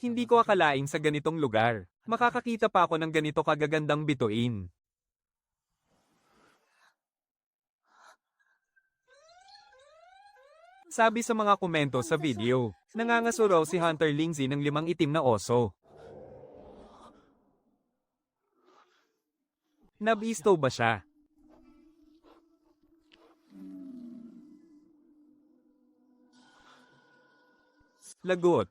Hindi ko akalaing sa ganitong lugar, makakakita pa ako ng ganito kagagandang bituin. Sabi sa mga komento sa video, nangangaso raw si Hunter Lindsay ng 5 itim na oso. Nabisto ba siya? Lagot.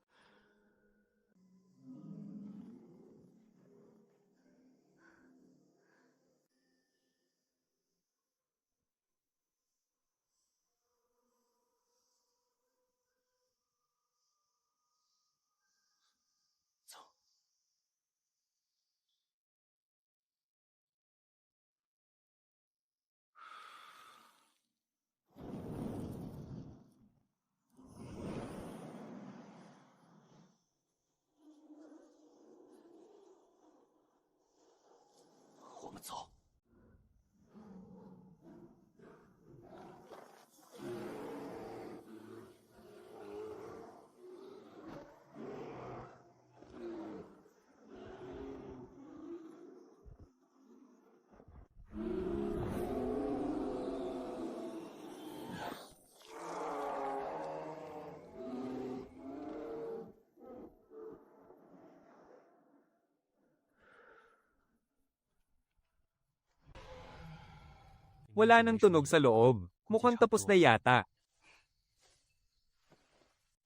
Wala nang tunog sa loob. Mukhang tapos na yata.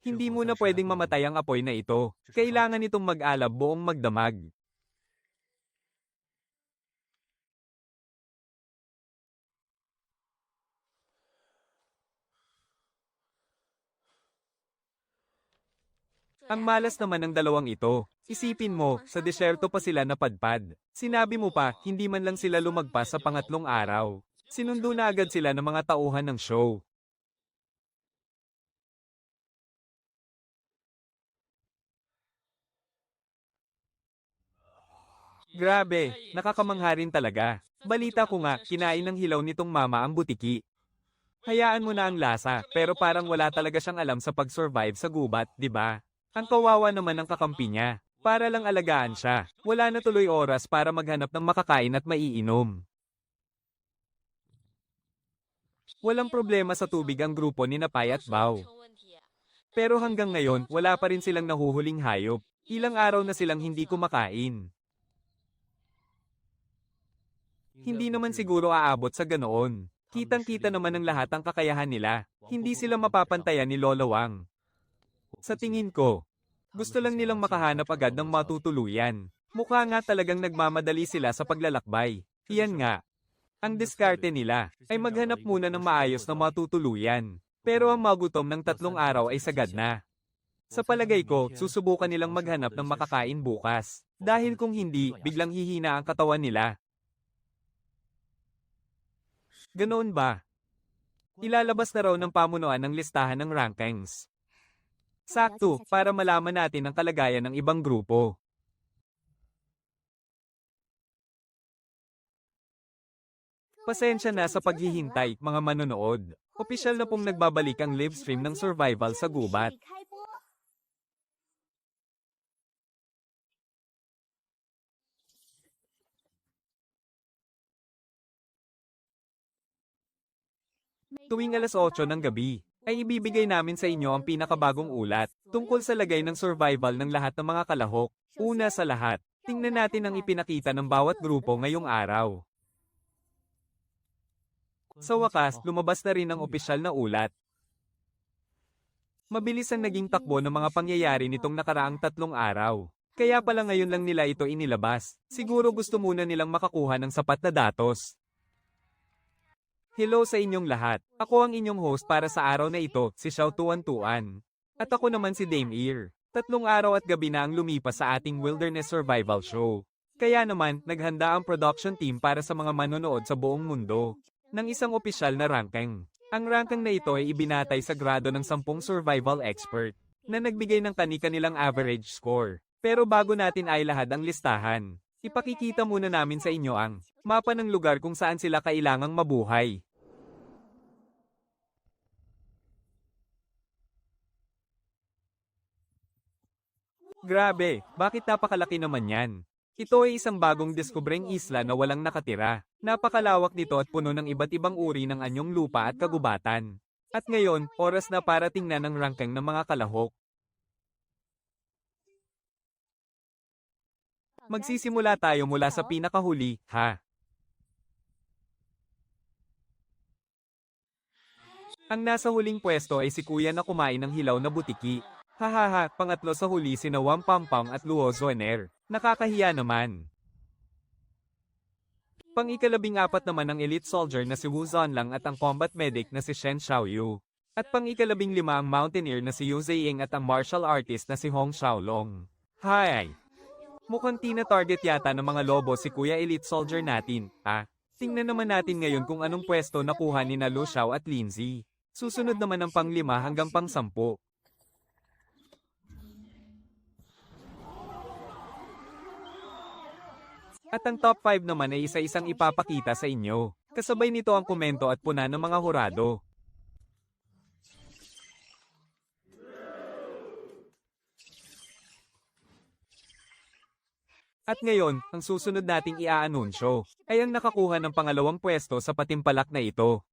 Hindi mo na pwedeng mamatay ang apoy na ito. Kailangan itong mag-alab buong magdamag. Ang malas naman ng dalawang ito. Isipin mo, sa desyerto pa sila napadpad. Sinabi mo pa, hindi man lang sila lumagpas sa pangatlong araw. Sinundo na agad sila ng mga tauhan ng show. Grabe, nakakamangha rin talaga. Balita ko nga, kinain ng hilaw nitong mama ang butiki. Hayaan mo na ang lasa, pero parang wala talaga siyang alam sa pag-survive sa gubat, di ba? Ang kawawa naman ng kakampi niya. Para lang alagaan siya. Wala na tuloy oras para maghanap ng makakain at maiinom. Walang problema sa tubig ang grupo ni Napay at Bao. Pero hanggang ngayon, wala pa rin silang nahuhuling hayop. Ilang araw na silang hindi kumakain. Hindi naman siguro aabot sa ganoon. Kitang-kita naman ng lahat ang kakayahan nila. Hindi sila mapapantayan ni Lolo Wang. Sa tingin ko, gusto lang nilang makahanap agad ng matutuluyan. Mukha nga talagang nagmamadali sila sa paglalakbay. Iyan nga. Ang diskarte nila ay maghanap muna ng maayos na matutuluyan. Pero ang magutom ng 3 araw ay sagad na. Sa palagay ko, susubukan nilang maghanap ng makakain bukas. Dahil kung hindi, biglang hihina ang katawan nila. Ganoon ba? Ilalabas na raw ng pamunuan ng listahan ng rankings. Sakto, para malaman natin ang kalagayan ng ibang grupo. Pasensya na sa paghihintay, mga manonood. Opisyal na pong nagbabalik ang live stream ng survival sa gubat. Tuwing alas 8 ng gabi, ay ibibigay namin sa inyo ang pinakabagong ulat tungkol sa lagay ng survival ng lahat ng mga kalahok. Una sa lahat, tingnan natin ang ipinakita ng bawat grupo ngayong araw. Sa wakas, lumabas na rin ang opisyal na ulat. Mabilis ang naging takbo ng mga pangyayari nitong nakaraang 3 araw. Kaya pala ngayon lang nila ito inilabas. Siguro gusto muna nilang makakuha ng sapat na datos. Hello sa inyong lahat. Ako ang inyong host para sa araw na ito, si Xiao Tuan. At ako naman si Dame Ear. 3 araw at gabi na ang lumipas sa ating Wilderness Survival Show. Kaya naman, naghanda ang production team para sa mga manonood sa buong mundo ng isang opisyal na ranking. Ang ranking na ito ay ibinatay sa grado ng 10 survival expert na nagbigay ng kani-kanilang average score. Pero bago natin ay lahad ang listahan, ipakikita muna namin sa inyo ang mapa ng lugar kung saan sila kailangang mabuhay. Grabe, bakit napakalaki naman yan? Ito ay isang bagong diskubreng isla na walang nakatira. Napakalawak nito at puno ng iba't ibang uri ng anyong lupa at kagubatan. At ngayon, oras na para tingnan ang rangkang ng mga kalahok. Magsisimula tayo mula sa pinakahuli, ha? Ang nasa huling pwesto ay si kuya na kumain ng hilaw na butiki. Hahaha, pangatlo sa huli sina Wampampam at Luo Zoener. Nakakahiya naman. Pang-ikalabing-apat naman ang elite soldier na si Wu Zonlang at ang combat medic na si Shen Xiaoyu. At pang-ikalabing-lima ang mountaineer na si Yu Ziying at ang martial artist na si Hong Xiaolong. Hi! Mukhang tina-target yata ng mga lobo si Kuya Elite Soldier natin, ah. Tingnan naman natin ngayon kung anong pwesto nakuha ni na Lu Xiao at Lindsay. Susunod naman ang pang-5 hanggang pang-10. At ang top 5 naman ay isa-isang ipapakita sa inyo. Kasabay nito ang komento at puna ng mga hurado. At ngayon, ang susunod nating iaanunsyo ay ang nakakuha ng pangalawang pwesto sa patimpalak na ito.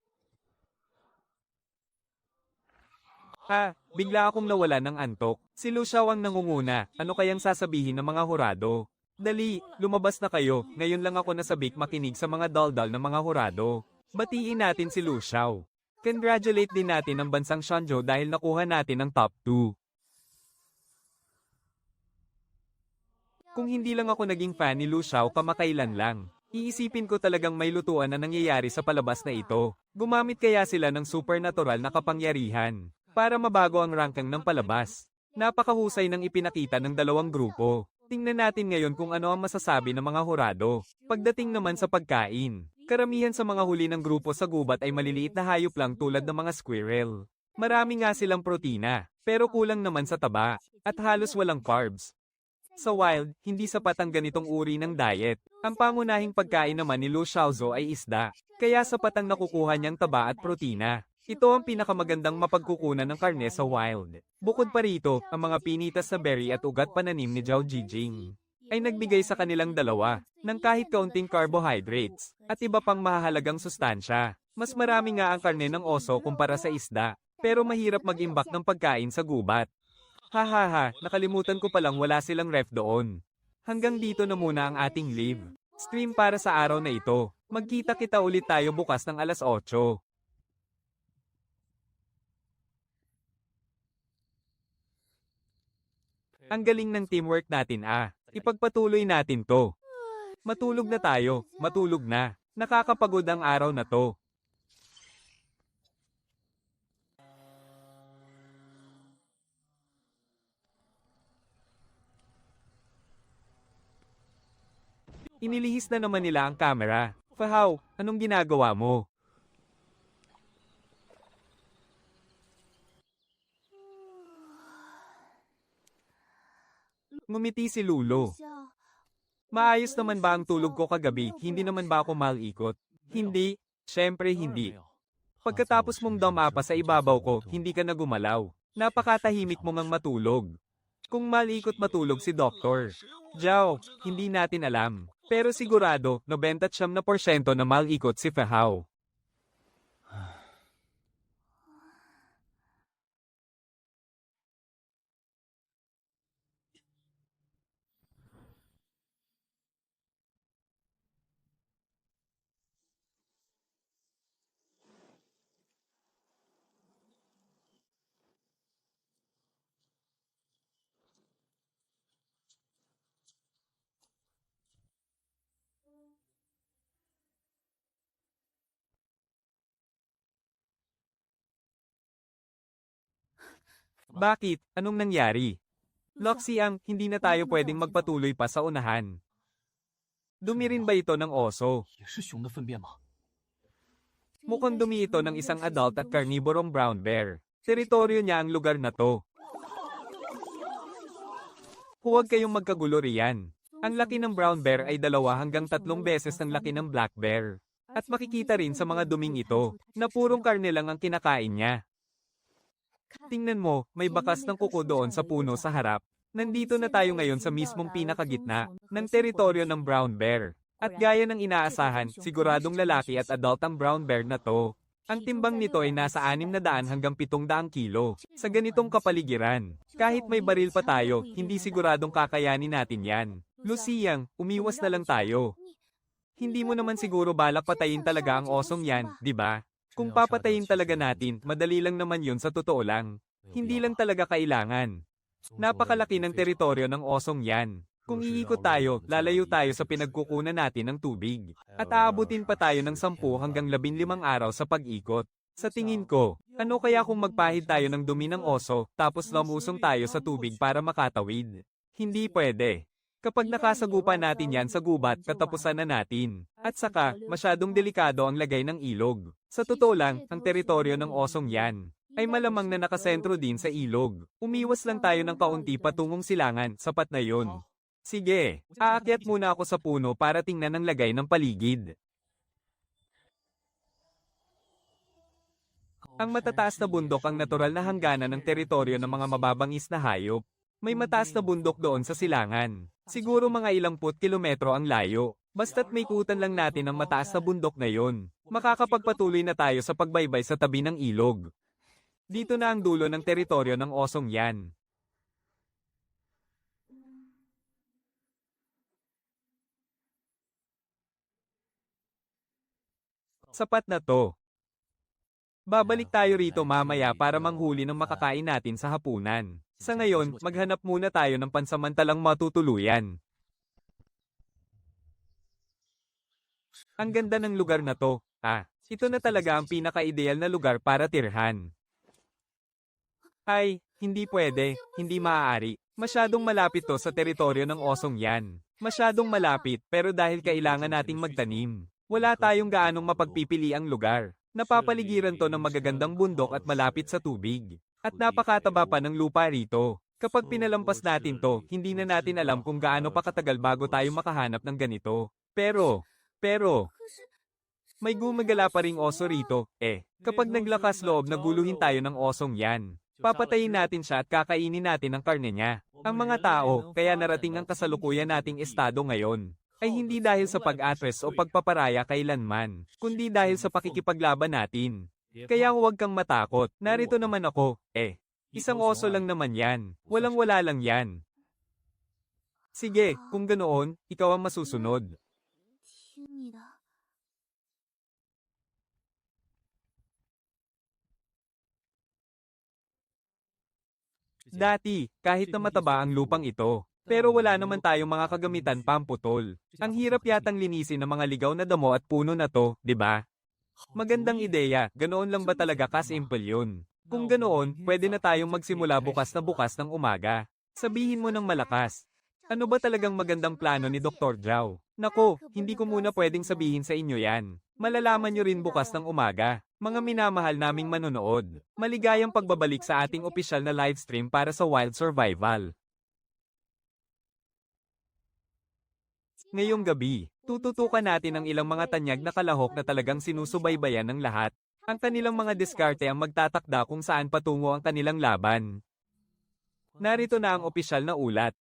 Bigla akong nawala ng antok. Si Lu Xiao ang nangunguna, ano kayang sasabihin ng mga hurado? Dali, lumabas na kayo, ngayon lang ako nasabik makinig sa mga daldal ng mga hurado. Batiin natin si Lu Xiao. Congratulate din natin ang bansang Shenzhou dahil nakuha natin ang top 2. Kung hindi lang ako naging fan ni Lu Xiao kamakailan lang, iisipin ko talagang may lutuan na nangyayari sa palabas na ito. Gumamit kaya sila ng supernatural na kapangyarihan para mabago ang ranking ng palabas. Napakahusay ng ipinakita ng dalawang grupo. Tingnan natin ngayon kung ano ang masasabi ng mga hurado. Pagdating naman sa pagkain, karamihan sa mga huli ng grupo sa gubat ay maliliit na hayop lang tulad ng mga squirrel. Marami nga silang protina, pero kulang naman sa taba, at halos walang carbs. Sa wild, hindi sapat ang ganitong uri ng diet. Ang pangunahing pagkain naman ni Lu Xiaozo ay isda, kaya sapat ang nakukuha niyang taba at protina. Ito ang pinakamagandang mapagkukunan ng karne sa wild. Bukod pa rito, ang mga pinitas na berry at ugat pananim ni Zhao Jijing ay nagbigay sa kanilang dalawa ng kahit kaunting carbohydrates at iba pang mahahalagang sustansya. Mas marami nga ang karne ng oso kumpara sa isda, pero mahirap mag-imbak ng pagkain sa gubat. Hahaha, nakalimutan ko palang wala silang ref doon. Hanggang dito na muna ang ating live stream para sa araw na ito. Magkita-kita ulit tayo bukas ng alas 8. Ang galing ng teamwork natin Ipagpatuloy natin to. Matulog na tayo, matulog na. Nakakapagod ang araw na to. Inilihis na naman nila ang camera. Fahaw, anong ginagawa mo? Ngumiti si Lulo. Maayos naman ba ang tulog ko kagabi? Hindi naman ba ako malikot? Hindi, syempre hindi. Pagkatapos mong dumapa sa ibabaw ko, hindi ka na gumalaw. Napakatahimik mo ngang matulog. Kung malikot matulog si Doktor Zhao, hindi natin alam. Pero sigurado, 99% na malikot si Fahaw. Bakit? Anong nangyari? Loxy ang, hindi na tayo pwedeng magpatuloy pa sa unahan. Dumi rin ba ito ng oso? Mukhang dumi ito ng isang adult at carnivorong brown bear. Teritoryo niya ang lugar na to. Huwag kayong magkagulo riyan. Ang laki ng brown bear ay 2 hanggang 3 beses ang laki ng black bear. At makikita rin sa mga duming ito, na purong karne lang ang kinakain niya. Tingnan mo, may bakas ng kuko doon sa puno sa harap. Nandito na tayo ngayon sa mismong pinakagitna ng teritoryo ng brown bear. At gaya ng inaasahan, siguradong lalaki at adult ang brown bear na to. Ang timbang nito ay nasa 600 hanggang 700 kilo. Sa ganitong kapaligiran, kahit may baril pa tayo, hindi siguradong kakayanin natin yan. Luciang, umiwas na lang tayo. Hindi mo naman siguro balak patayin talaga ang osong yan, di ba? Kung papatayin talaga natin, madali lang naman yun sa totoo lang. Hindi lang talaga kailangan. Napakalaki ng teritoryo ng osong yan. Kung iikot tayo, lalayo tayo sa pinagkukunan natin ng tubig. At aabutin pa tayo ng 10 hanggang 15 araw sa pag-ikot. Sa tingin ko, ano kaya kung magpahid tayo ng dumi ng oso, tapos lamusong tayo sa tubig para makatawid? Hindi pwede. Kapag nakasagupa natin yan sa gubat, katapusan na natin. At saka, masyadong delikado ang lagay ng ilog. Sa totoo lang, ang teritoryo ng osong yan ay malamang na nakasentro din sa ilog. Umiwas lang tayo ng kaunti patungong silangan, sapat na yun. Sige, aakyat muna ako sa puno para tingnan ang lagay ng paligid. Ang matataas na bundok ang natural na hangganan ng teritoryo ng mga mababangis na hayop. May mataas na bundok doon sa silangan. Siguro mga ilang kilometro ang layo. Basta't may kutan lang natin ang mataas na bundok na yon. Makakapagpatuloy na tayo sa pagbaybay sa tabi ng ilog. Dito na ang dulo ng teritoryo ng osong yan. Sapat na to. Babalik tayo rito mamaya para manghuli ng makakain natin sa hapunan. Sa ngayon, maghanap muna tayo ng pansamantalang matutuluyan. Ang ganda ng lugar na to. Ito na talaga ang pinaka-ideal na lugar para tirhan. Ay, hindi pwede, hindi maaari. Masyadong malapit to sa teritoryo ng osong yan. Masyadong malapit, pero dahil kailangan nating magtanim, wala tayong gaanong mapagpipili ang lugar. Napapaligiran to ng magagandang bundok at malapit sa tubig. At napakataba pa ng lupa rito. Kapag pinalampas natin to, hindi na natin alam kung gaano pa katagal bago tayo makahanap ng ganito. Pero, may gumagala pa ring oso rito, Kapag naglakas loob na guluhin tayo ng osong yan, papatayin natin siya at kakainin natin ang karne niya. Ang mga tao, kaya narating ang kasalukuyan nating estado ngayon, ay hindi dahil sa pag-atres o pagpaparaya kailanman, kundi dahil sa pakikipaglaban natin. Kaya huwag kang matakot, narito naman ako, Isang oso lang naman yan, walang-wala lang yan. Sige, kung ganoon, ikaw ang masusunod. Dati, kahit na mataba ang lupang ito, pero wala naman tayong mga kagamitan pamputol. Ang hirap yatang linisin ng mga ligaw na damo at puno na to, di ba? Magandang ideya, ganoon lang ba talaga ka-simple yun? Kung ganoon, pwede na tayong magsimula bukas ng umaga. Sabihin mo ng malakas. Ano ba talagang magandang plano ni Dr. Zhao? Nako, hindi ko muna pwedeng sabihin sa inyo yan. Malalaman nyo rin bukas ng umaga. Mga minamahal naming manonood, maligayang pagbabalik sa ating opisyal na livestream para sa Wild Survival. Ngayong gabi, tututukan natin ang ilang mga tanyag na kalahok na talagang sinusubaybayan ng lahat. Ang kanilang mga diskarte ang magtatakda kung saan patungo ang kanilang laban. Narito na ang opisyal na ulat.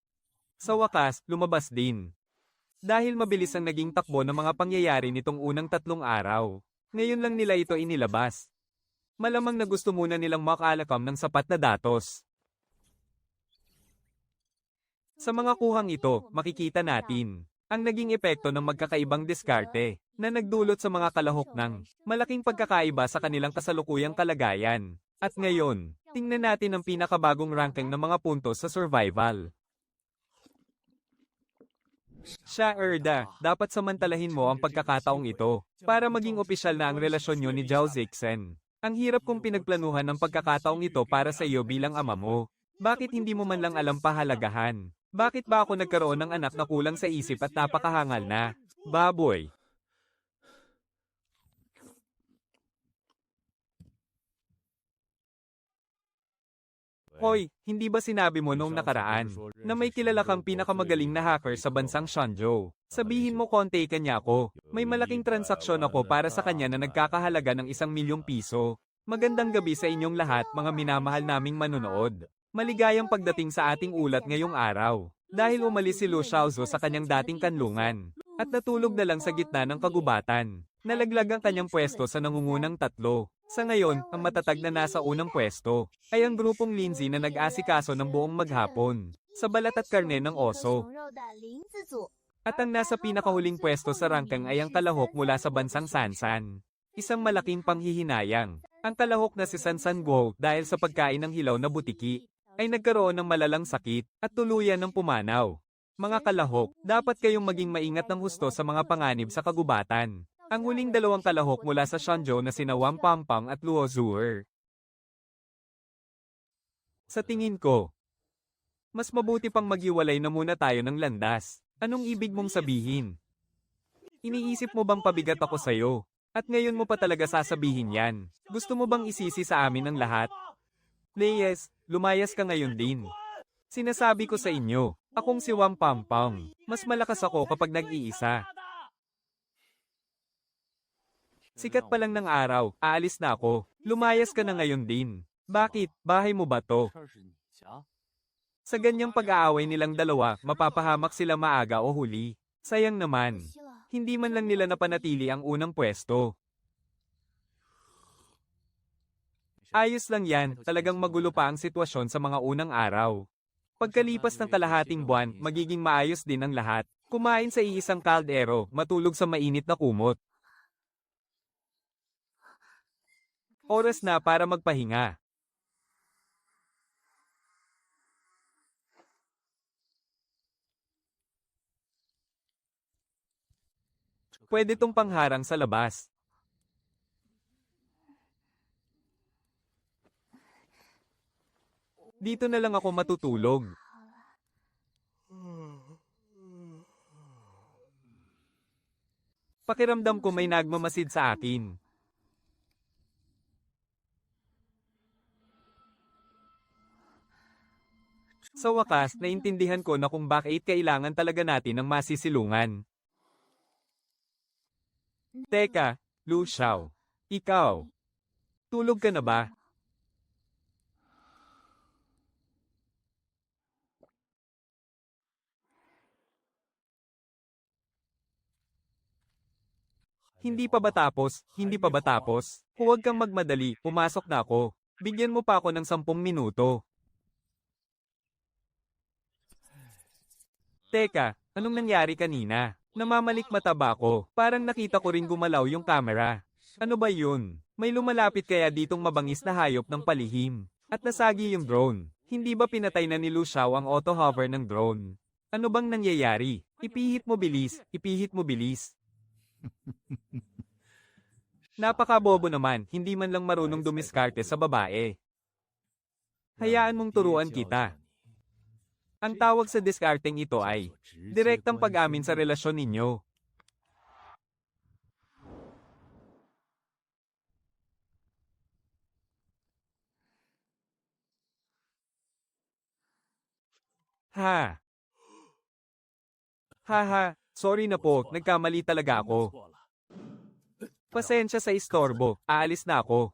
Sa wakas, lumabas din. Dahil mabilis ang naging takbo ng mga pangyayari nitong unang 3 araw, ngayon lang nila ito inilabas. Malamang na gusto muna nilang makalakam ng sapat na datos. Sa mga kuhang ito, makikita natin ang naging epekto ng magkakaibang diskarte na nagdulot sa mga kalahok ng malaking pagkakaiba sa kanilang kasalukuyang kalagayan. At ngayon, tingnan natin ang pinakabagong ranking ng mga puntos sa survival. Siya Erda, dapat samantalahin mo ang pagkakataong ito para maging opisyal na ang relasyon nyo ni Zhao Zixen. Ang hirap kong pinagplanuhan ng pagkakataong ito para sa iyo bilang ama mo. Bakit hindi mo man lang alam pahalagahan? Bakit ba ako nagkaroon ng anak na kulang sa isip at napakahangal na? Baboy. Hoy, hindi ba sinabi mo noong nakaraan na may kilala kang pinakamagaling na hacker sa bansang Shenzhou? Sabihin mo konti kanya ako. May malaking transaksyon ako para sa kanya na nagkakahalaga ng 1 milyong piso. Magandang gabi sa inyong lahat mga minamahal naming manonood. Maligayang pagdating sa ating ulat ngayong araw. Dahil umalis si Lu Xiaozu sa kanyang dating kanlungan, at natulog na lang sa gitna ng kagubatan. Nalaglag ang kanyang pwesto sa nangungunang tatlo. Sa ngayon, ang matatag na nasa unang pwesto, ay ang grupong Lindsay na nag-asikaso ng buong maghapon, sa balat at karne ng oso. At ang nasa pinakahuling pwesto sa rangkang ay ang kalahok mula sa bansang Sansan. Isang malaking panghihinayang. Ang kalahok na si Sansan Guo dahil sa pagkain ng hilaw na butiki, ay nagkaroon ng malalang sakit at tuluyan ng pumanaw. Mga kalahok, dapat kayong maging maingat ng husto sa mga panganib sa kagubatan. Ang huling dalawang kalahok mula sa Shenzhou na sina Wang Pampang at Luo Zuer. Sa tingin ko, mas mabuti pang maghiwalay na muna tayo ng landas. Anong ibig mong sabihin? Iniisip mo bang pabigat ako sa'yo? At ngayon mo pa talaga sasabihin yan? Gusto mo bang isisi sa amin ang lahat? Leyes, lumayas ka ngayon din. Sinasabi ko sa inyo, akong si Wang Pampang. Mas malakas ako kapag nag-iisa. Sikat pa lang ng araw, aalis na ako. Lumayas ka na ngayon din. Bakit? Bahay mo ba to? Sa ganyang pag-aaway nilang dalawa, mapapahamak sila maaga o huli. Sayang naman. Hindi man lang nila napanatili ang unang pwesto. Ayos lang yan, talagang magulo pa ang sitwasyon sa mga unang araw. Pagkalipas ng kalahating buwan, magiging maayos din ang lahat. Kumain sa iisang kaldero, matulog sa mainit na kumot. Oras na para magpahinga. Pwede tong pangharang sa labas. Dito na lang ako matutulog. Pakiramdam ko may nagmamasid sa akin. Sa wakas, naintindihan ko na kung bakit kailangan talaga natin ng masisilungan. Teka, Lu Xiao. Ikaw. Tulog ka na ba? Hindi pa ba tapos? Hindi pa ba tapos? Huwag kang magmadali, pumasok na ako. Bigyan mo pa ako ng 10 minuto. Teka, anong nangyari kanina? Namamalikmata ba ako? Parang nakita ko rin gumalaw yung camera. Ano ba yun? May lumalapit kaya ditong mabangis na hayop ng palihim. At nasagi yung drone. Hindi ba pinatay na ni Lu Xiao ang auto-hover ng drone? Ano bang nangyayari? Ipihit mo bilis, ipihit mo bilis. Napakabobo naman, hindi man lang marunong dumiskarte sa babae. Hayaan mong turuan kita. Ang tawag sa diskarteng ito ay direktang pag-amin sa relasyon ninyo. Ha? Haha, sorry na po, nagkamali talaga ako. Pasensya sa istorbo, aalis na ako.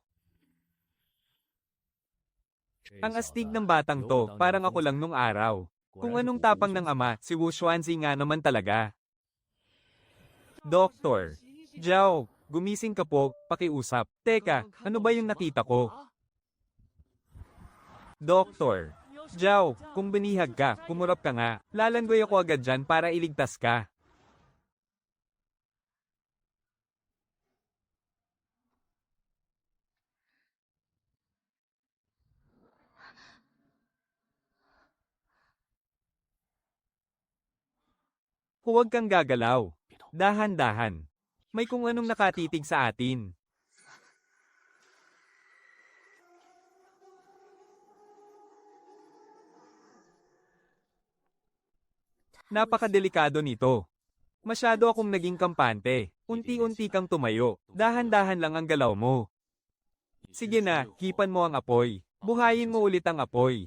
Ang astig ng batang to, parang ako lang nung araw. Kung anong tapang ng ama, si Wu Xuanzi nga naman talaga. Doktor. Zhao, gumising ka po, pakiusap. Teka, ano ba yung nakita ko? Doktor. Zhao, kung binihag ka, kumurap ka nga. Lalanggoy ako agad dyan para iligtas ka. Huwag kang gagalaw. Dahan-dahan. May kung anong nakatitig sa atin. Napakadelikado nito. Masyado akong naging kampante. Unti-unti kang tumayo. Dahan-dahan lang ang galaw mo. Sige na, hipan mo ang apoy. Buhayin mo ulit ang apoy.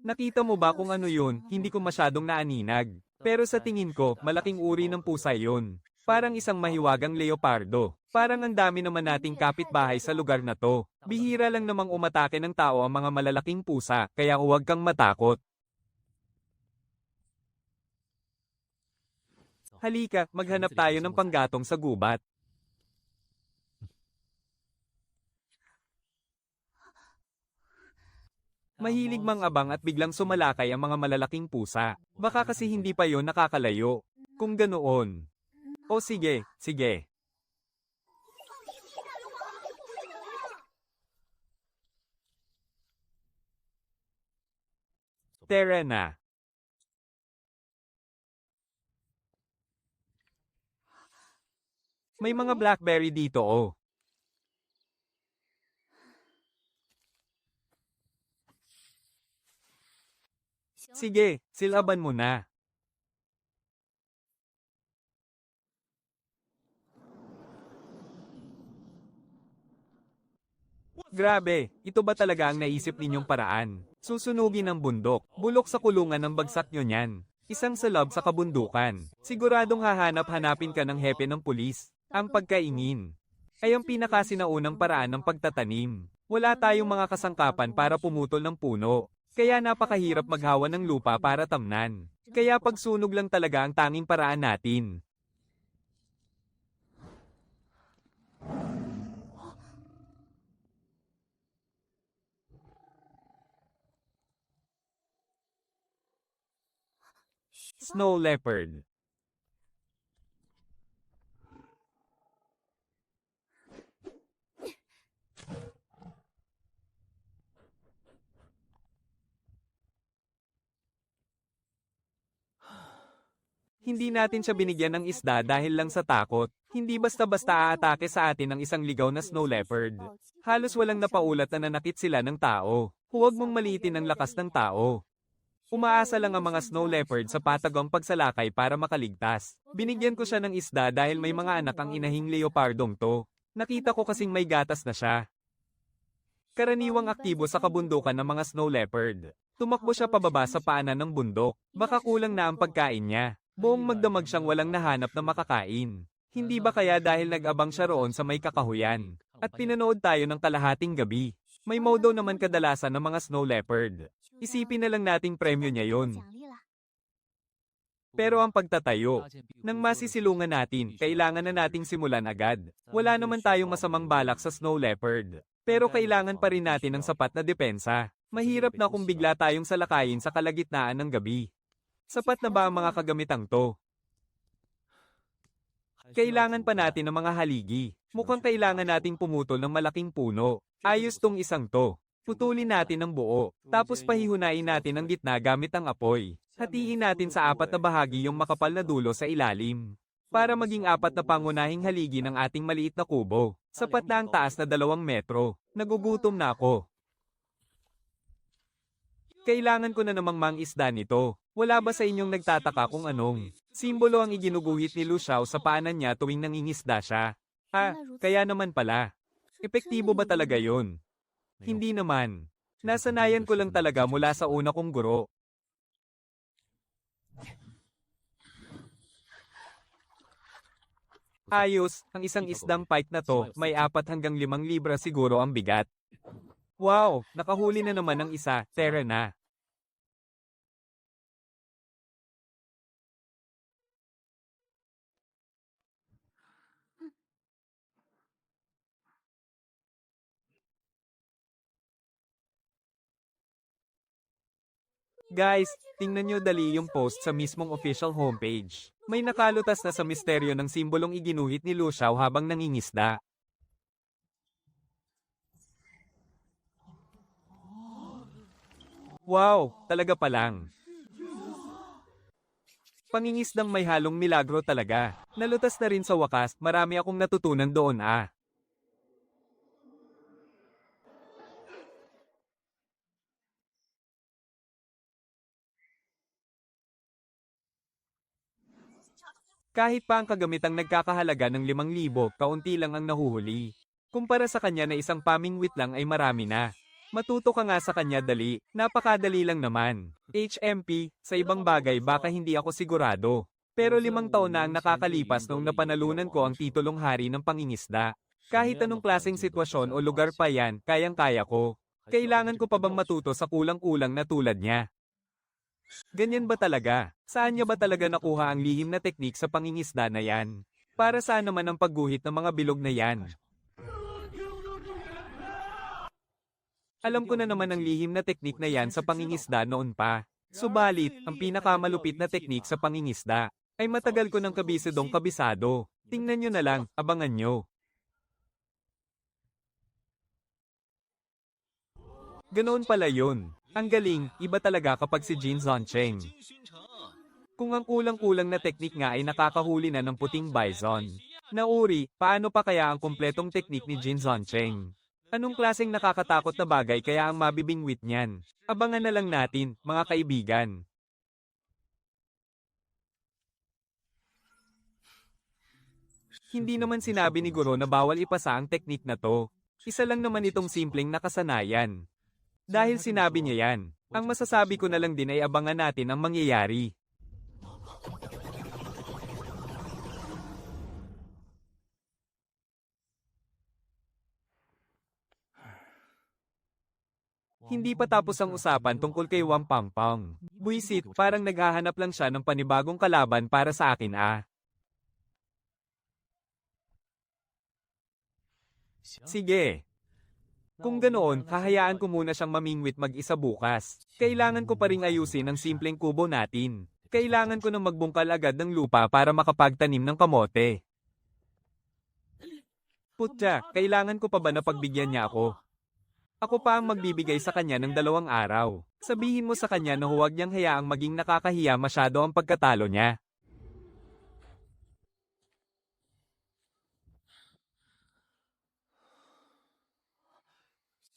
Nakita mo ba kung ano yun? Hindi ko masyadong naaninag. Pero sa tingin ko, malaking uri ng pusa yun. Parang isang mahiwagang leopardo. Parang ang dami naman nating kapitbahay sa lugar na to. Bihira lang namang umatake ng tao ang mga malalaking pusa, kaya huwag kang matakot. Halika, maghanap tayo ng panggatong sa gubat. Mahilig mang-abang at biglang sumalakay ang mga malalaking pusa. Baka kasi hindi pa yon nakakalayo. Kung ganoon. O sige, sige. Tara na. May mga blackberry dito oh. Sige, silaban mo na. Grabe, ito ba talaga ang naisip ninyong paraan? Susunugin ang bundok, bulok sa kulungan ng bagsak nyo niyan. Isang salab sa kabundukan. Siguradong hahanap-hanapin ka ng hepe ng pulis. Ang pagkaingin ay ang pinakasinaunang paraan ng pagtatanim. Wala tayong mga kasangkapan para pumutol ng puno. Kaya napakahirap maghawa ng lupa para tamnan. Kaya pagsunog lang talaga ang tanging paraan natin. Snow leopard. Hindi natin siya binigyan ng isda dahil lang sa takot. Hindi basta-basta aatake sa atin ng isang ligaw na snow leopard. Halos walang napaulat na nanakit sila ng tao. Huwag mong maliitin ang lakas ng tao. Umaasa lang ang mga snow leopard sa patagong pagsalakay para makaligtas. Binigyan ko siya ng isda dahil may mga anak ang inahing leopardong to. Nakita ko kasing may gatas na siya. Karaniwang aktibo sa kabundukan ng mga snow leopard. Tumakbo siya pababa sa paanan ng bundok. Baka kulang na ang pagkain niya. Buong magdamag siyang walang nahanap na makakain. Hindi ba kaya dahil nag-abang siya roon sa may kakahuyan? At pinanood tayo ng kalahating gabi. May modo naman kadalasan ng mga snow leopard. Isipin na lang nating premyo niya yon. Pero ang pagtatayo, nang masisilungan natin, kailangan na nating simulan agad. Wala naman tayong masamang balak sa snow leopard. Pero kailangan pa rin natin ng sapat na depensa. Mahirap na kung bigla tayong salakayin sa kalagitnaan ng gabi. Sapat na ba ang mga kagamitang to? Kailangan pa natin ng mga haligi. Mukhang kailangan nating pumutol ng malaking puno. Ayos tong isang to. Putulin natin ang buo. Tapos pahihunain natin ang gitna gamit ang apoy. Hatiin natin sa apat na bahagi yung makapal na dulo sa ilalim. Para maging apat na pangunahing haligi ng ating maliit na kubo. Sapat na ang taas na 2 metro. Nagugutom na ako. Kailangan ko na namang mangisda nito. Wala ba sa inyong nagtataka kung anong simbolo ang iginuguhit ni Lu Xiao sa paanan niya tuwing nangingisda siya? Kaya naman pala. Epektibo ba talaga yon? Hindi naman. Nasanayan ko lang talaga mula sa una kong guro. Ayos, ang isang isdang pike na to, may 4 hanggang 5 libra siguro ang bigat. Wow, nakahuli na naman ng isa, tara na. Guys, tingnan nyo dali yung post sa mismong official homepage. May nakalutas na sa misteryo ng simbolong iginuhit ni Lu Xiao habang nangingisda. Wow, talaga palang. Pangingisdang may halong milagro talaga. Nalutas na rin sa wakas, marami akong natutunan doon Kahit pa ang kagamitang nagkakahalaga ng 5,000, kaunti lang ang nahuhuli. Kumpara sa kanya na isang pamingwit lang ay marami na. Matuto ka nga sa kanya dali, napakadali lang naman. HMP, sa ibang bagay baka hindi ako sigurado. Pero 5 taon na ang nakakalipas nung napanalunan ko ang titulong hari ng pangingisda. Kahit anong klaseng sitwasyon o lugar pa yan, kayang-kaya ko. Kailangan ko pa bang matuto sa kulang-kulang na tulad niya? Ganyan ba talaga? Saan niya ba talaga nakuha ang lihim na teknik sa pangingisda na yan? Para saan naman ang pagguhit ng mga bilog na yan? Alam ko na naman ang lihim na teknik na yan sa pangingisda noon pa. Subalit, ang pinakamalupit na teknik sa pangingisda ay matagal ko ng kabisadong kabisado. Tingnan nyo na lang, abangan nyo. Ganoon pala yun. Ang galing, iba talaga kapag si Jin Zoncheng. Kung ang kulang-kulang na teknik nga ay nakakahuli na ng puting bison. Nauri, paano pa kaya ang kumpletong teknik ni Jin Zoncheng? Anong klaseng nakakatakot na bagay kaya ang mabibingwit niyan? Abangan na lang natin, mga kaibigan. Hindi naman sinabi ni Guro na bawal ipasa ang teknik na to. Isa lang naman itong simpleng nakasanayan. Dahil sinabi niya yan, ang masasabi ko na lang din ay abangan natin ang mangyayari. Hindi pa tapos ang usapan tungkol kay Wang Pangpang. Buisit, parang naghahanap lang siya ng panibagong kalaban para sa akin ah. Sige. Kung ganoon, hahayaan ko muna siyang mamingwit mag-isa bukas. Kailangan ko pa ring ayusin ang simpleng kubo natin. Kailangan ko nang magbungkal agad ng lupa para makapagtanim ng kamote. Putya, kailangan ko pa ba na pagbigyan niya ako? Ako pa ang magbibigay sa kanya ng 2 araw. Sabihin mo sa kanya na huwag niyang hayaang maging nakakahiya masyado ang pagkatalo niya.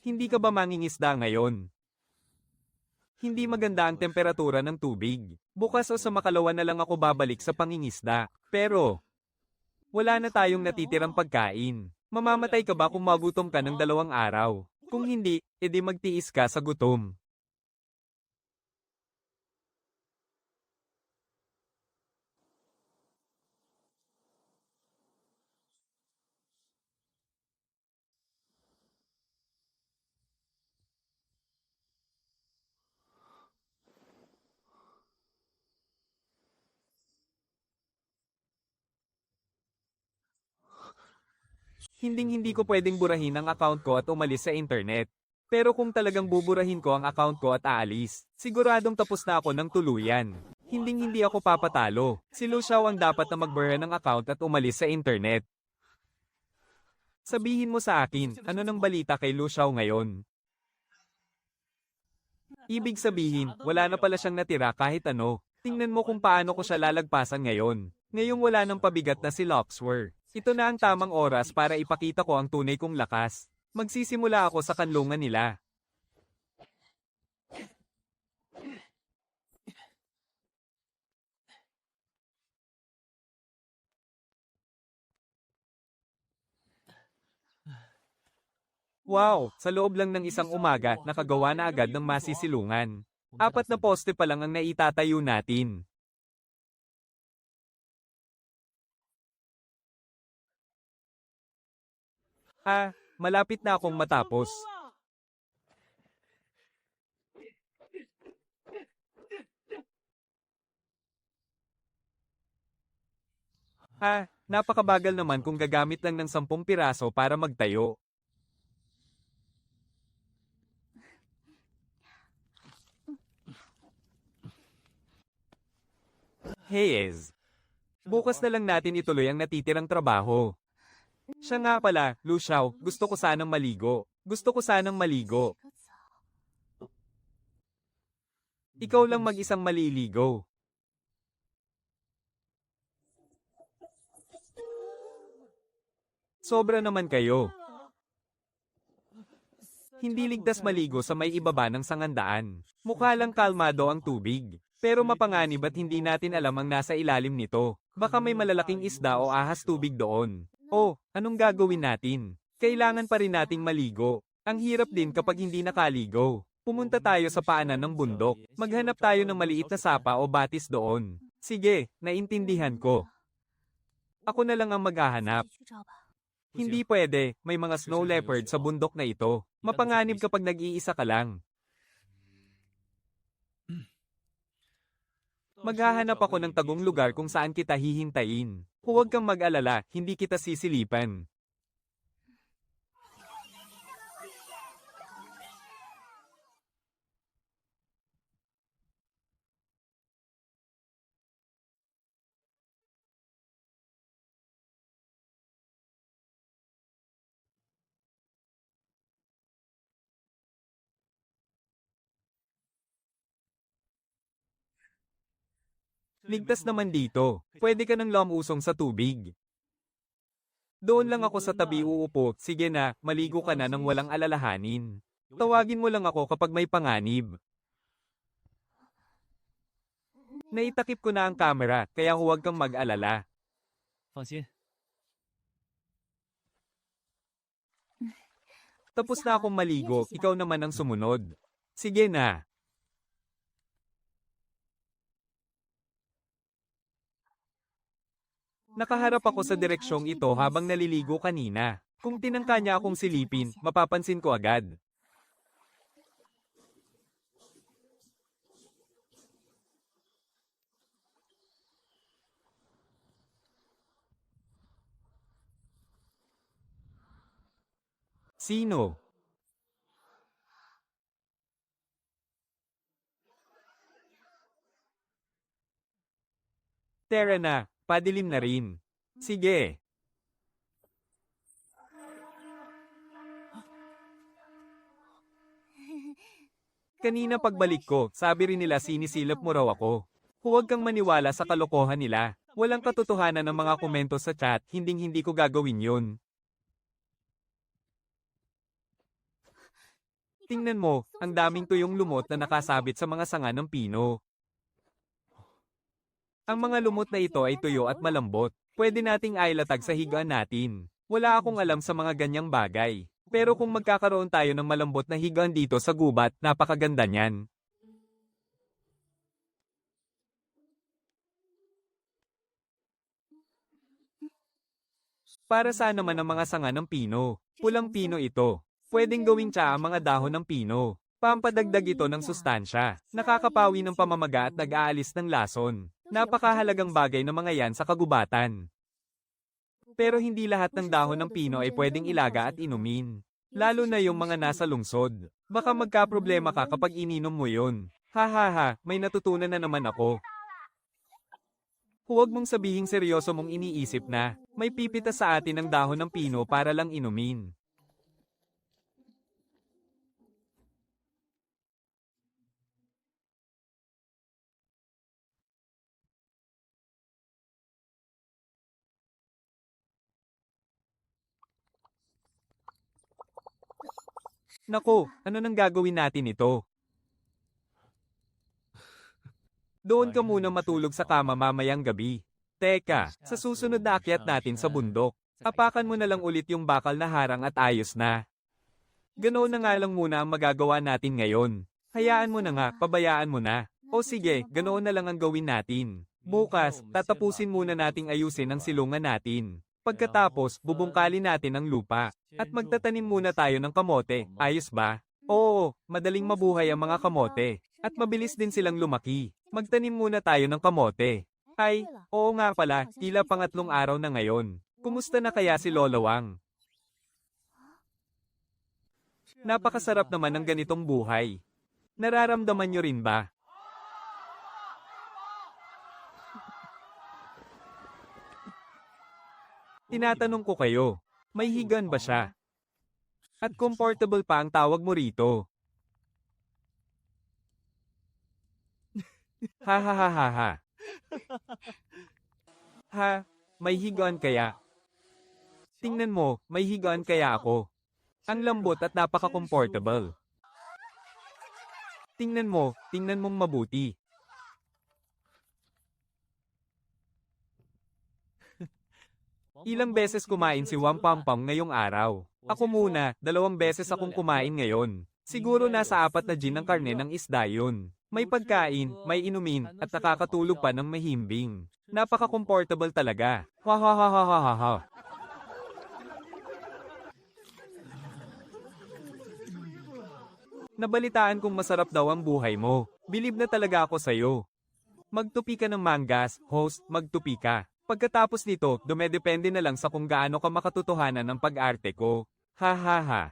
Hindi ka ba mangingisda ngayon? Hindi maganda ang temperatura ng tubig. Bukas o sa makalawa na lang ako babalik sa pangingisda. Pero, wala na tayong natitirang pagkain. Mamamatay ka ba kung magutom ka ng 2 araw? Kung hindi, edi magtiis ka sa gutom. Hinding-hindi ko pwedeng burahin ang account ko at umalis sa internet. Pero kung talagang buburahin ko ang account ko at aalis, siguradong tapos na ako ng tuluyan. Hinding-hindi ako papatalo. Si Lu Xiao ang dapat na magbura ng account at umalis sa internet. Sabihin mo sa akin, ano nang balita kay Lu Xiao ngayon? Ibig sabihin, wala na pala siyang natira kahit ano. Tingnan mo kung paano ko siya lalagpasan ngayon. Ngayong wala nang pabigat na si Luxwer. Ito na ang tamang oras para ipakita ko ang tunay kong lakas. Magsisimula ako sa kanlungan nila. Wow! Sa loob lang ng isang umaga, nakagawa na agad ng masisilungan. 4 na poste pa lang ang naitatayo natin. Malapit na akong matapos. Napakabagal naman kung gagamit lang ng 10 piraso para magtayo. Hayes. Bukas na lang natin ituloy ang natitirang trabaho. Siya nga pala, Lu Xiao, gusto ko sanang maligo. Gusto ko sanang maligo. Ikaw lang mag-isang maliligo. Sobra naman kayo. Hindi ligtas maligo sa may ibaba ng sangandaan. Mukha lang kalmado ang tubig. Pero mapanganib at hindi natin alam ang nasa ilalim nito. Baka may malalaking isda o ahas tubig doon. Oh, anong gagawin natin? Kailangan pa rin nating maligo. Ang hirap din kapag hindi nakaligo. Pumunta tayo sa paanan ng bundok. Maghanap tayo ng maliit na sapa o batis doon. Sige, naintindihan ko. Ako na lang ang maghahanap. Hindi pwede, may mga snow leopard sa bundok na ito. Mapanganib kapag nag-iisa ka lang. Maghahanap ako ng tagong lugar kung saan kita hihintayin. Huwag kang mag-alala, hindi kita sisilipan. Ligtas naman dito. Pwede ka nang lumusong sa tubig. Doon lang ako sa tabi uupo. Sige na, maligo ka na nang walang alalahanin. Tawagin mo lang ako kapag may panganib. Naitakip ko na ang camera, kaya huwag kang mag-alala. 放心， Tapos na akong maligo, ikaw naman ang sumunod. Sige na. Nakaharap ako sa direksyong ito habang naliligo kanina. Kung tinangka niya akong silipin, mapapansin ko agad. Sino? Tara na, padilim na rin. Sige. Kanina pagbalik ko, sabi rin nila sinisilap mo raw ako. Huwag kang maniwala sa kalokohan nila. Walang katotohanan ng mga komento sa chat, hinding-hindi ko gagawin yun. Tingnan mo, ang daming tuyong lumot na nakasabit sa mga sanga ng pino. Ang mga lumot na ito ay tuyo at malambot. Pwede nating ailatag sa higaan natin. Wala akong alam sa mga ganyang bagay. Pero kung magkakaroon tayo ng malambot na higaan dito sa gubat, napakaganda niyan. Para saan naman ang mga sanga ng pino? Pulang pino ito. Pwedeng gawing tsa ang mga dahon ng pino. Pampadagdag ito ng sustansya. Nakakapawi ng pamamaga at nag-aalis ng lason. Napakahalagang bagay ng mga yan sa kagubatan. Pero hindi lahat ng dahon ng pino ay pwedeng ilaga at inumin. Lalo na yung mga nasa lungsod. Baka magkaproblema ka kapag ininom mo yun. Ha, may natutunan na naman ako. Huwag mong sabihing seryoso mong iniisip na may pipita sa atin ng dahon ng pino para lang inumin. Nako, ano nang gagawin natin ito? Doon ka muna matulog sa kama mamayang gabi. Teka, sa susunod na akyat natin sa bundok, apakan mo na lang ulit yung bakal na harang at ayos na. Ganoon na nga lang muna ang magagawa natin ngayon. Hayaan mo na nga, pabayaan mo na. O sige, ganoon na lang ang gawin natin. Bukas, tatapusin muna nating ayusin ang silungan natin. Pagkatapos, bubungkalin natin ang lupa. At magtatanim muna tayo ng kamote, ayos ba? Oo, madaling mabuhay ang mga kamote. At mabilis din silang lumaki. Magtanim muna tayo ng kamote. Ay, oo nga pala, tila pangatlong araw na ngayon. Kumusta na kaya si Lola Wang? Napakasarap naman ng ganitong buhay. Nararamdaman nyo rin ba? Tinatanong ko kayo, may higaan ba siya? At comfortable pa ang tawag mo rito. Ha ha ha ha ha. Ha, may higaan kaya? Tingnan mo, may higaan kaya ako. Ang lambot at napaka-comfortable. Tingnan mong mabuti. Ilang beses kumain si Wang Pampam ngayong araw. Ako muna, 2 beses akong kumain ngayon. Siguro nasa 4 na ng karne ng isda yun. May pagkain, may inumin, at nakakatulog pa ng mahimbing. Napaka-comfortable talaga. Ha ha ha ha ha ha ha. Nabalitaan kong masarap daw ang buhay mo. Bilib na talaga ako sa'yo. Magtupi ka ng mangas, host, magtupi ka. Pagkatapos nito, dumedepende na lang sa kung gaano ka makatotohanan ng pag-arte ko. Ha ha ha.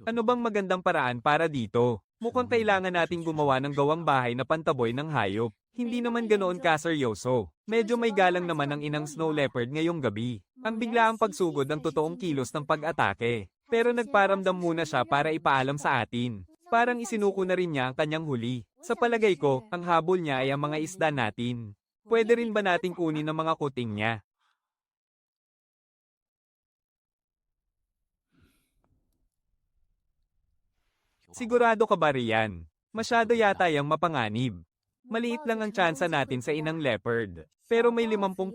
Ano bang magandang paraan para dito? Mukhang kailangan nating gumawa ng gawang bahay na pantaboy ng hayop. Hindi naman ganoon kaseryoso. Medyo may galang naman ang inang snow leopard ngayong gabi. Ang biglaang pagsugod ng totoong kilos ng pag-atake. Pero nagparamdam muna siya para ipaalam sa atin. Parang isinuko na rin niya ang kanyang huli. Sa palagay ko, ang habol niya ay ang mga isda natin. Pwede rin ba nating kunin ang mga kuting niya? Sigurado ka ba riyan? Masyado yata yang mapanganib. Maliit lang ang tsansa natin sa inang leopard. Pero may 50%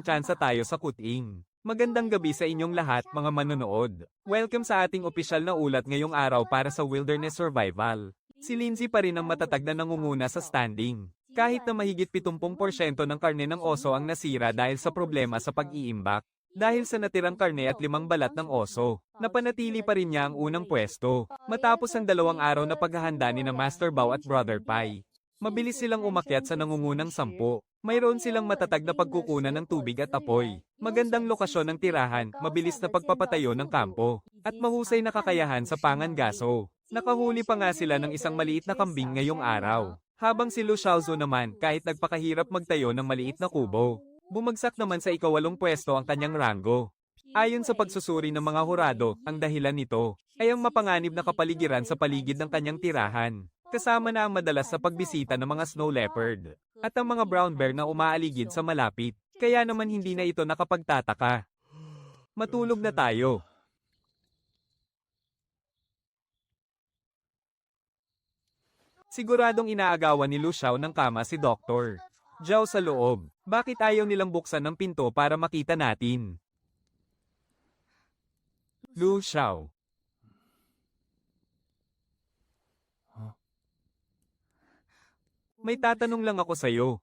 tsansa tayo sa kuting. Magandang gabi sa inyong lahat mga manonood. Welcome sa ating opisyal na ulat ngayong araw para sa Wilderness Survival. Si Lindsay pa rin ang matatag na nangunguna sa standing. Kahit na mahigit 70% ng karne ng oso ang nasira dahil sa problema sa pag-iimbak. Dahil sa natirang karne at 5 balat ng oso, napanatili pa rin niya ang unang pwesto. Matapos ang 2 araw na paghahanda ni na Master Bao at Brother Pai. Mabilis silang umakyat sa nangungunang 10. Mayroon silang matatag na pagkukunan ng tubig at apoy. Magandang lokasyon ng tirahan, mabilis na pagpapatayo ng kampo, at mahusay na kakayahan sa pangangaso. Nakahuli pa nga sila ng isang maliit na kambing ngayong araw. Habang si Lu Xiaozu naman kahit nagpakahirap magtayo ng maliit na kubo. Bumagsak naman sa ika-8 pwesto ang kanyang ranggo. Ayon sa pagsusuri ng mga hurado, ang dahilan nito ay ang mapanganib na kapaligiran sa paligid ng kanyang tirahan. Kasama na ang madalas sa pagbisita ng mga snow leopard at ang mga brown bear na umaaligid sa malapit. Kaya naman hindi na ito nakapagtataka. Matulog na tayo. Siguradong inaagawan ni Lu Xiao ng kama si Doktor Zhao sa loob. Bakit ayaw nilang buksan ng pinto para makita natin? Lu Xiao. May tatanong lang ako sa'yo.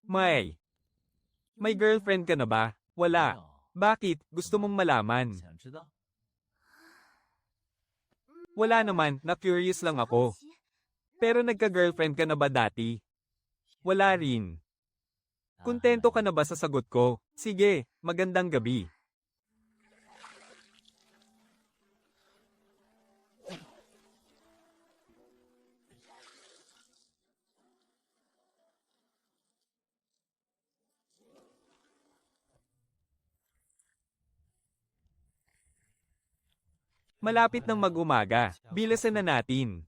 May girlfriend ka na ba? Wala. Bakit? Gusto mong malaman? Wala naman, na-curious lang ako. Pero nagka-girlfriend ka na ba dati? Wala rin. Kontento ka na ba sa sagot ko? Sige, magandang gabi. Malapit ng mag-umaga. Bilasan na natin.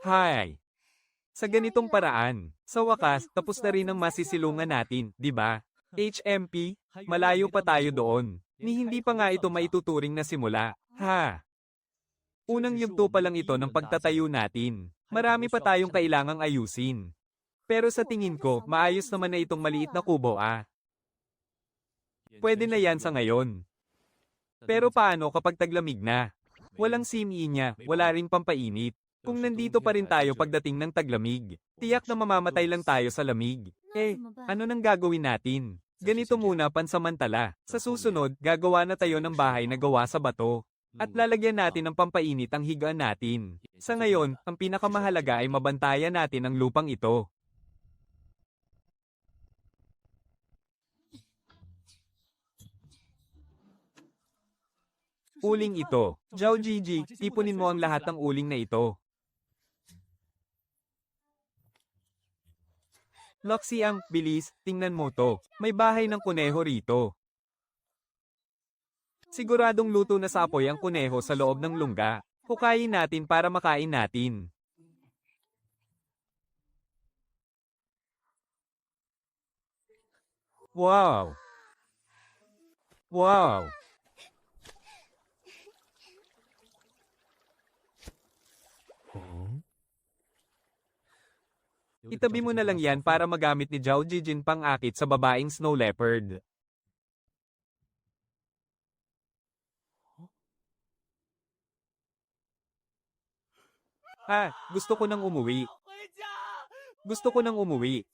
Hi! Sa ganitong paraan, sa wakas, tapos na rin ang masisilungan natin, di ba? HMP, malayo pa tayo doon. Ni hindi pa nga ito maituturing na simula. Ha! Unang yugto pa lang ito ng pagtatayo natin. Marami pa tayong kailangang ayusin. Pero sa tingin ko, maayos naman na itong maliit na kubo Pwede na yan sa ngayon. Pero paano kapag taglamig na? Walang CME niya, wala rin pampainit. Kung nandito pa rin tayo pagdating ng taglamig, tiyak na mamamatay lang tayo sa lamig. Ano nang gagawin natin? Ganito muna pansamantala. Sa susunod, gagawa na tayo ng bahay na gawa sa bato. At lalagyan natin ng pampainit ang higaan natin. Sa ngayon, ang pinakamahalaga ay mabantayan natin ang lupang ito. Uling ito. Zhao Gigi, ipunin mo ang lahat ng uling na ito. Loxi ang, bilis, tingnan mo to. May bahay ng kuneho rito. Siguradong luto na sa apoy ang kuneho sa loob ng lungga. Hukayin natin para makain natin. Wow! Wow! Itabi mo na lang yan para magamit ni Zhao Jijin pang-akit sa babaeng snow leopard. Gusto ko nang umuwi. Gusto ko nang umuwi.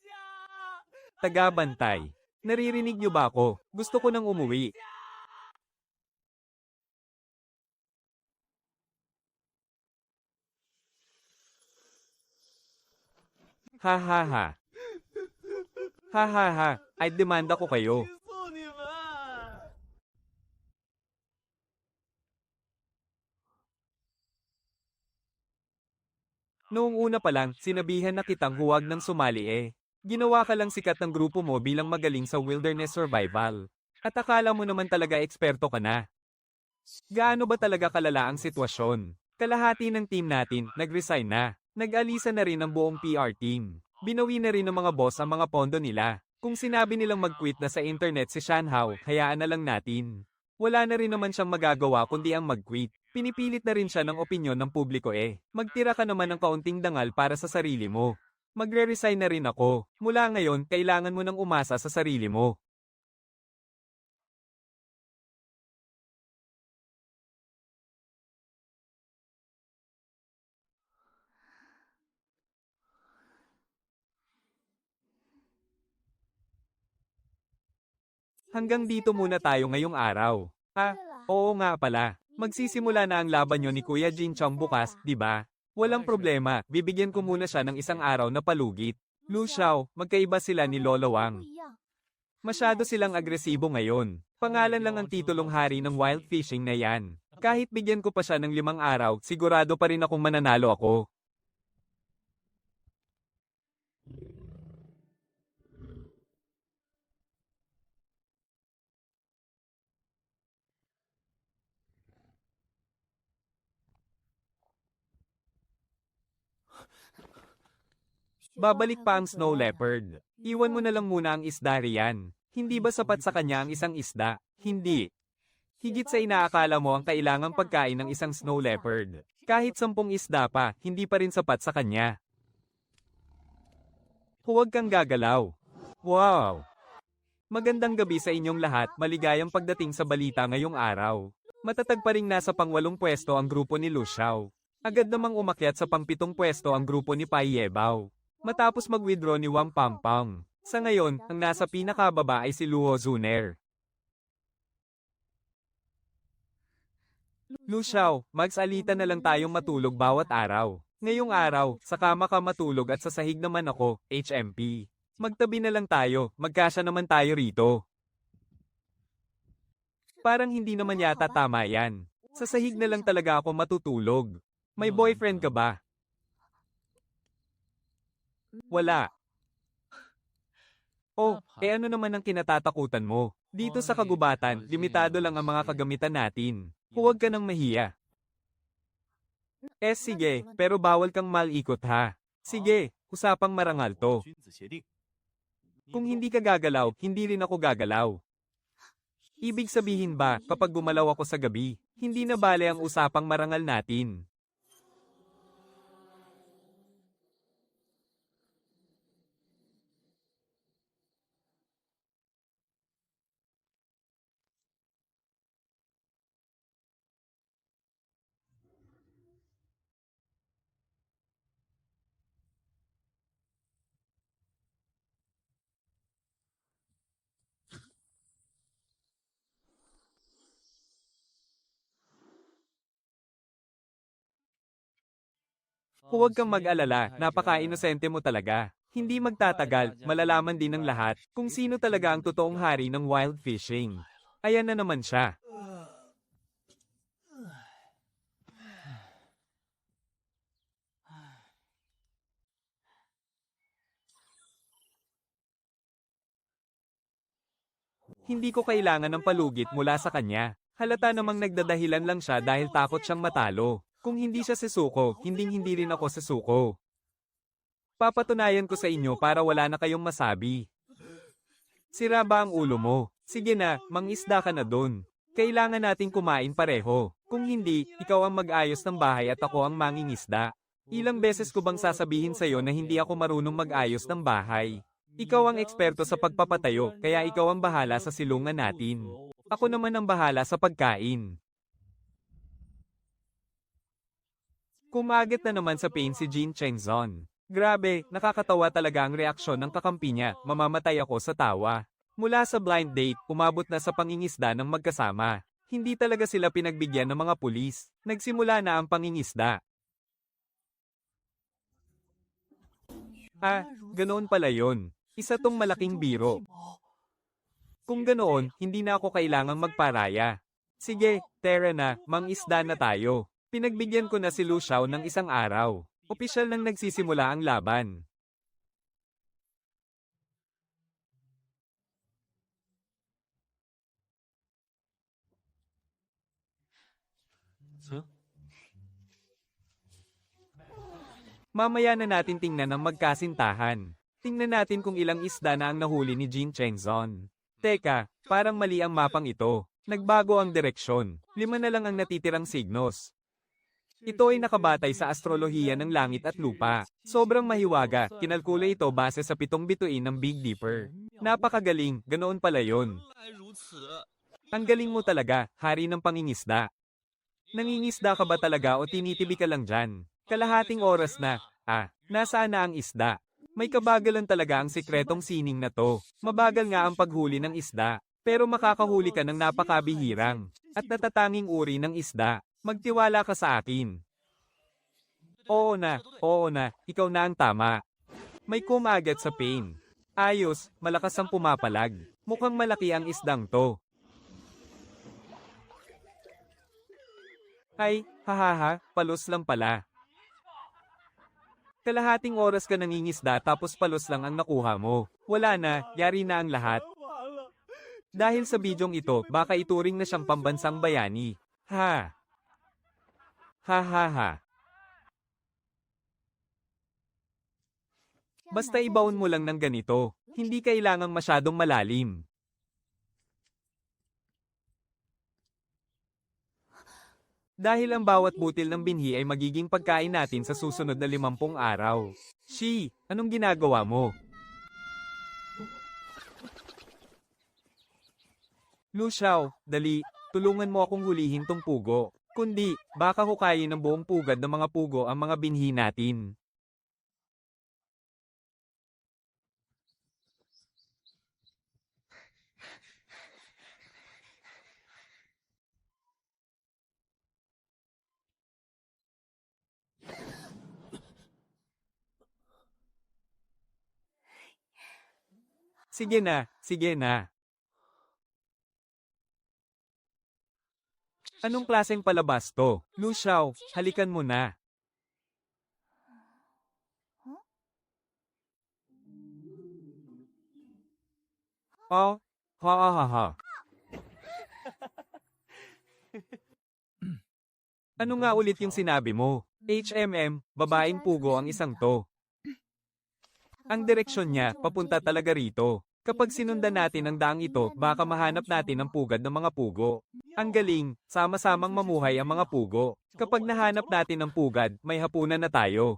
Tagabantay. Naririnig niyo ba ako? Gusto ko nang umuwi. Ha ha ha. Ha ha ha. Ay demanda ko kayo. Noong una pa lang, sinabihan na kitang huwag nang sumali eh. Ginawa ka lang sikat ng grupo mo bilang magaling sa wilderness survival. At akala mo naman talaga eksperto ka na. Gaano ba talaga kalala ang sitwasyon? Kalahati ng team natin, nag-resign na. Nag-alisa na rin ang buong PR team. Binawi na rin ng mga boss ang mga pondo nila. Kung sinabi nilang mag-quit na sa internet si Shanhao, hayaan na lang natin. Wala na rin naman siyang magagawa kundi ang mag-quit. Pinipilit na rin siya ng opinyon ng publiko eh. Magtira ka naman ng kaunting dangal para sa sarili mo. Magre-resign na rin ako. Mula ngayon, kailangan mo nang umasa sa sarili mo. Hanggang dito muna tayo ngayong araw. Oo nga pala. Magsisimula na ang laban nyo ni Kuya Jin Chong bukas, di ba? Walang problema, bibigyan ko muna siya ng isang araw na palugit. Lu Xiao, magkaiba sila ni Lolo Wang. Masyado silang agresibo ngayon. Pangalan lang ang titulong hari ng wild fishing na yan. Kahit bigyan ko pa siya ng 5 araw, sigurado pa rin akong mananalo ako. Babalik pa ang snow leopard. Iwan mo na lang muna ang isda riyan. Hindi ba sapat sa kanya ang isang isda? Hindi. Higit sa inaakala mo ang kailangang pagkain ng isang snow leopard. Kahit 10 isda pa, hindi pa rin sapat sa kanya. Huwag kang gagalaw. Wow! Magandang gabi sa inyong lahat, maligayang pagdating sa balita ngayong araw. Matatag pa ring nasa pang-8 pwesto ang grupo ni Lu Xiao. Agad namang umakyat sa pang-7 pwesto ang grupo ni Pai Yebao. Matapos mag-withdraw ni Wang Pampang. Sa ngayon, ang nasa pinakababa ay si Luo Zuner. Lu Xiao, magsalita na lang tayong matulog bawat araw. Ngayong araw, sa kama ka matulog at sa sahig naman ako, HMP. Magtabi na lang tayo, magkasya naman tayo rito. Parang hindi naman yata tama yan. Sa sahig na lang talaga ako matutulog. May boyfriend ka ba? Wala. Oh, ano naman ang kinatatakutan mo? Dito sa kagubatan, limitado lang ang mga kagamitan natin. Huwag ka nang mahiya. Sige, pero bawal kang malikot ha. Sige, usapang marangal to. Kung hindi ka gagalaw, hindi rin ako gagalaw. Ibig sabihin ba, kapag gumalaw ako sa gabi, hindi na bale ang usapang marangal natin? Huwag kang mag-alala, napaka-inosente mo talaga. Hindi magtatagal, malalaman din ng lahat kung sino talaga ang totoong hari ng wild fishing. Ayan na naman siya. Hindi ko kailangan ng palugit mula sa kanya. Halata namang nagdadahilan lang siya dahil takot siyang matalo. Kung hindi siya susuko, hindi rin ako susuko. Papatunayan ko sa inyo para wala na kayong masabi. Sira ba ang ulo mo? Sige na, mangisda ka na dun. Kailangan nating kumain pareho. Kung hindi, ikaw ang mag-ayos ng bahay at ako ang mangingisda. Ilang beses ko bang sasabihin sa'yo na hindi ako marunong mag-ayos ng bahay? Ikaw ang eksperto sa pagpapatayo, kaya ikaw ang bahala sa silungan natin. Ako naman ang bahala sa pagkain. Kumagit na naman sa pain si Jin Chengzon. Grabe, nakakatawa talaga ang reaksyon ng kakampi niya, mamamatay ako sa tawa. Mula sa blind date, umabot na sa pangingisda ng magkasama. Hindi talaga sila pinagbigyan ng mga pulis. Nagsimula na ang pangingisda. Ganoon pala yon. Isa tong malaking biro. Kung ganoon, hindi na ako kailangang magparaya. Sige, tara na, mangisda na tayo. Pinagbigyan ko na si Lu Xiao ng isang araw. Opisyal nang nagsisimula ang laban. Mamaya na natin tingnan ang magkasintahan. Tingnan natin kung ilang isda na ang nahuli ni Jin Chengzon. Teka, parang mali ang mapang ito. Nagbago ang direksyon. 5 na lang ang natitirang signos. Ito ay nakabatay sa astrolohiya ng langit at lupa. Sobrang mahiwaga, kinalkula ito base sa 7 bituin ng Big Dipper. Napakagaling, ganoon pala yon. Ang galing mo talaga, hari ng pangingisda. Nangingisda ka ba talaga o tinitibi ka lang dyan? Kalahating oras na. Nasaan na ang isda? May kabagalan talaga ang sikretong sining na to. Mabagal nga ang paghuli ng isda, pero makakahuli ka ng napakabihirang at natatanging uri ng isda. Magtiwala ka sa akin. Oo na, ikaw na ang tama. May kumagat sa pain. Ayos, malakas ang pumapalag. Mukhang malaki ang isdang to. Ay, hahaha, palos lang pala. Kalahating oras ka nangingisda tapos palos lang ang nakuha mo. Wala na, yari na ang lahat. Dahil sa bidyong ito, baka ituring na siyang pambansang bayani. Ha. Basta ibaon mo lang ng ganito. Hindi kailangang masyadong malalim. Dahil ang bawat butil ng binhi ay magiging pagkain natin sa susunod na 50 araw. Shi, anong ginagawa mo? Lu Xiao, dali, tulungan mo akong hulihin tong pugo. Kundi, baka hukayin ng buong pugad ng mga pugo ang mga binhi natin. Sige na. Anong klaseng palabas to? Lu Xiao, halikan mo na. Oh, ha. Ano nga ulit yung sinabi mo? Babaeng pugo ang isang to. Ang direksyon niya, papunta talaga rito. Kapag sinundan natin ang daang ito, baka mahanap natin ang pugad ng mga pugo. Ang galing, sama-samang mamuhay ang mga pugo. Kapag nahanap natin ang pugad, may hapunan na tayo.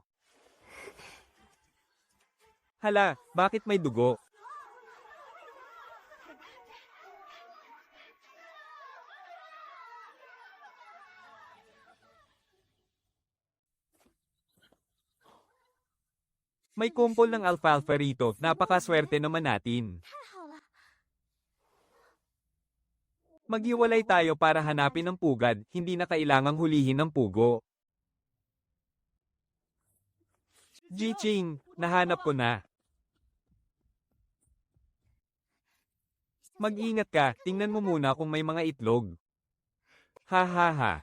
Hala, bakit may dugo? May kumpol ng alfalfa rito, napakaswerte naman natin. Maghiwalay tayo para hanapin ang pugad, hindi na kailangang hulihin ng pugo. Jiqing, nahanap ko na. Mag-ingat ka, tingnan mo muna kung may mga itlog. Ha.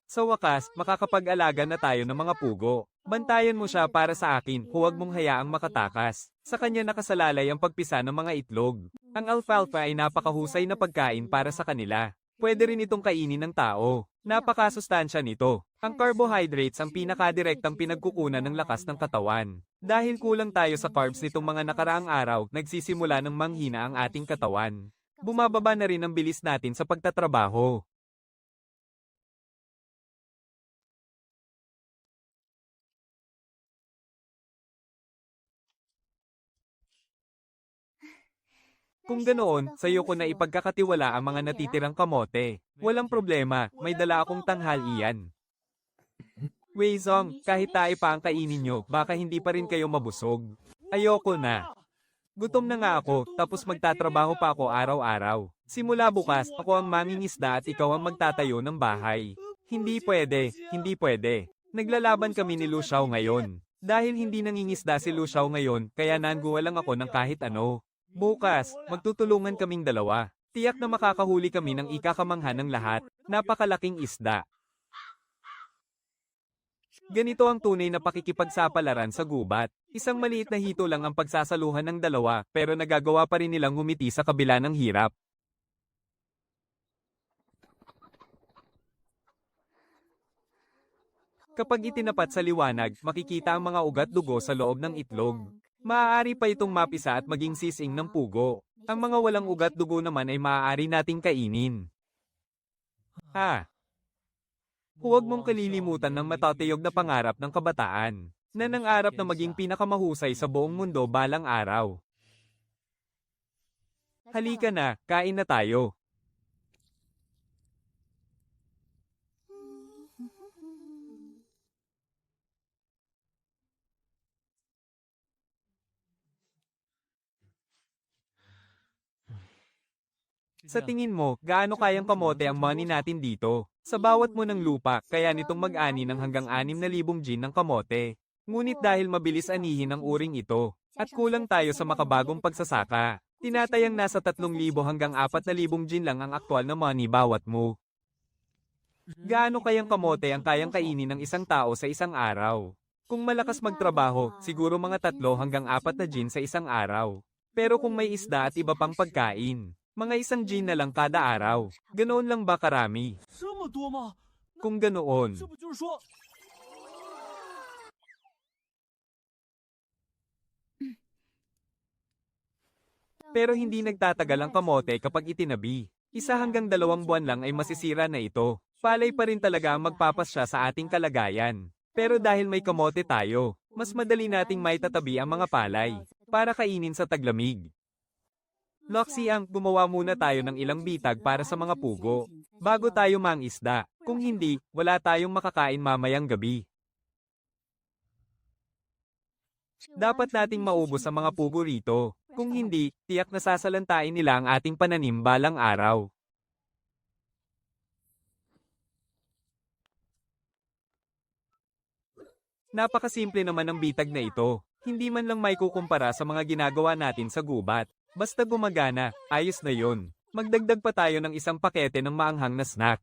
Sa wakas, makakapag-alaga na tayo ng mga pugo. Bantayan mo siya para sa akin, huwag mong hayaang makatakas. Sa kanya nakasalalay ang pagpisa ng mga itlog. Ang alfalfa ay napakahusay na pagkain para sa kanila. Pwede rin itong kainin ng tao. Napakasustansya nito. Ang carbohydrates ang pinakadirektang pinagkukunan ng lakas ng katawan. Dahil kulang tayo sa carbs nitong mga nakaraang araw, nagsisimula ng manghina ang ating katawan. Bumababa na rin ang bilis natin sa pagtatrabaho. Kung ganoon, sa'yo ko na ipagkakatiwala ang mga natitirang kamote. Walang problema, may dala akong tanghalian. Wei Zong, kahit tayo pa ang kainin nyo, baka hindi pa rin kayo mabusog. Ayoko na. Gutom na nga ako, tapos magtatrabaho pa ako araw-araw. Simula bukas, ako ang mangingisda at ikaw ang magtatayo ng bahay. Hindi pwede, hindi pwede. Naglalaban kami ni Lu Xiao ngayon. Dahil hindi nangingisda si Lu Xiao ngayon, kaya nanguha lang ako ng kahit ano. Bukas, magtutulungan kaming dalawa. Tiyak na makakahuli kami ng ikakamangha ng lahat. Napakalaking isda. Ganito ang tunay na pakikipagsapalaran sa gubat. Isang maliit na hito lang ang pagsasaluhan ng dalawa, pero nagagawa pa rin nilang ngumiti sa kabila ng hirap. Kapag itinapat sa liwanag, makikita ang mga ugat-dugo sa loob ng itlog. Maaari pa itong mapisa at maging sising ng pugo. Ang mga walang ugat-dugo naman ay maaari nating kainin. Huwag mong kalilimutan ng matatayog na pangarap ng kabataan, na nangarap na maging pinakamahusay sa buong mundo balang araw. Halika na, kain na tayo. Sa tingin mo, gaano kayang kamote ang money natin dito? Sa bawat mo ng lupa, kaya nitong mag-ani ng hanggang 6,000 gin ng kamote. Ngunit dahil mabilis anihin ang uring ito, at kulang tayo sa makabagong pagsasaka, tinatayang nasa 3,000 hanggang 4,000 gin lang ang aktwal na money bawat mo. Gaano kayang kamote ang kayang kainin ng isang tao sa isang araw? Kung malakas magtrabaho, siguro mga 3 hanggang 4 na gin sa isang araw. Pero kung may isda at iba pang pagkain, mga 1 gin na lang kada araw. Ganoon lang ba karami? Kung ganoon, pero hindi nagtatagal ang kamote kapag itinabi. 1 hanggang 2 buwan lang ay masisira na ito. Palay pa rin talaga ang magpapasya sa ating kalagayan. Pero dahil may kamote tayo, mas madali nating maitatabi ang mga palay para kainin sa taglamig. Loxiang, gumawa muna tayo ng ilang bitag para sa mga pugo, bago tayo mangisda. Kung hindi, wala tayong makakain mamayang gabi. Dapat nating maubos ang mga pugo rito. Kung hindi, tiyak na sasalantain nila ang ating pananim balang araw. Napakasimple naman ng bitag na ito. Hindi man lang may kukumpara sa mga ginagawa natin sa gubat. Basta gumagana, ayos na yon. Magdagdag pa tayo ng 1 pakete ng maanghang na snack.